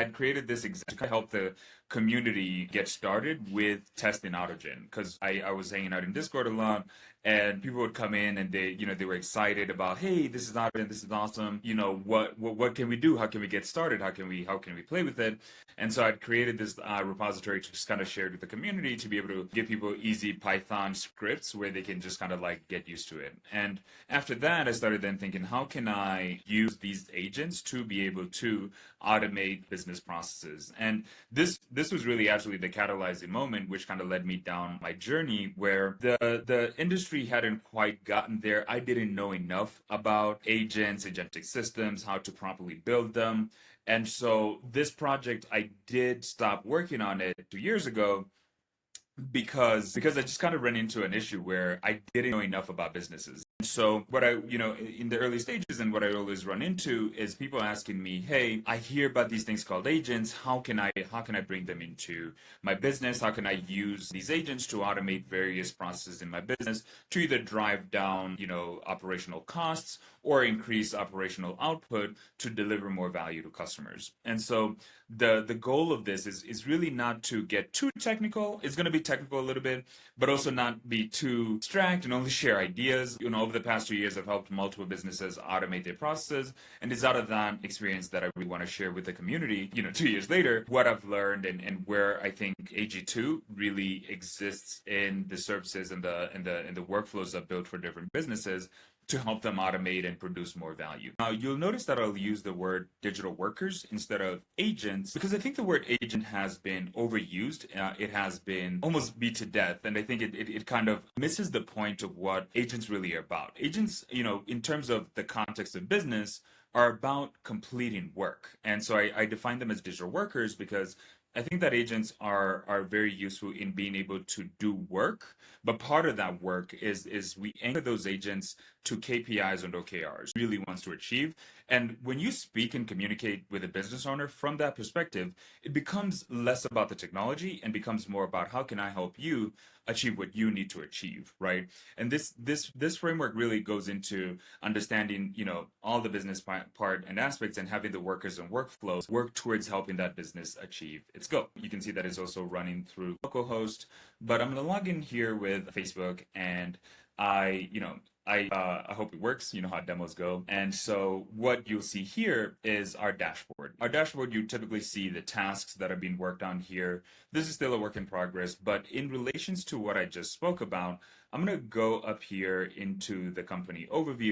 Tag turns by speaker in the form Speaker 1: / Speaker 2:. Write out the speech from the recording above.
Speaker 1: I'd created this to kind of help the community get started with testing Autogen because I was hanging out in Discord a lot, and people would come in and they were excited about, hey, this is Autogen, this is awesome. What can we do? How can we get started? How can we play with it? And so I'd created this repository to just kind of share it with the community to be able to give people easy Python scripts where they can just kind of like get used to it. And after that, I started then thinking, how can I use these agents to be able to automate business processes? And this was really actually the catalyzing moment, which kind of led me down my journey where the industry hadn't quite gotten there. I didn't know enough about agents, agentic systems, how to properly build them. And so this project, I did stop working on it 2 years ago because I just kind of ran into an issue where I didn't know enough about businesses. So what in the early stages and what I always run into is people asking me, "Hey, I hear about these things called agents. How can I bring them into my business? How can I use these agents to automate various processes in my business to either drive down, operational costs or increase operational output to deliver more value to customers?" And so the goal of this is really not to get too technical. It's going to be technical a little bit, but also not be too abstract and only share ideas. Over the past 2 years, I've helped multiple businesses automate their processes, and it's out of that experience that I really want to share with the community. 2 years later, what I've learned and where I think AG2 really exists in the services and the workflows I've built for different businesses to help them automate and produce more value. Now, you'll notice that I'll use the word digital workers instead of agents because I think the word agent has been overused. It has been almost beat to death. And I think it kind of misses the point of what agents really are about. Agents, in terms of the context of business, are about completing work. And so I define them as digital workers because I think that agents are very useful in being able to do work, but part of that work is we anchor those agents to KPIs and OKRs really wants to achieve. And when you speak and communicate with a business owner from that perspective, it becomes less about the technology and becomes more about how can I help you achieve what you need to achieve, right? And this framework really goes into understanding, all the business part and aspects and having the workers and workflows work towards helping that business achieve its goal. You can see that it's also running through localhost, but I'm going to log in here with Facebook and I hope it works. You know how demos go. And so what you'll see here is our dashboard. Our dashboard, you typically see the tasks that are being worked on here. This is still a work in progress, but in relations to what I just spoke about, I'm going to go up here into the company overview.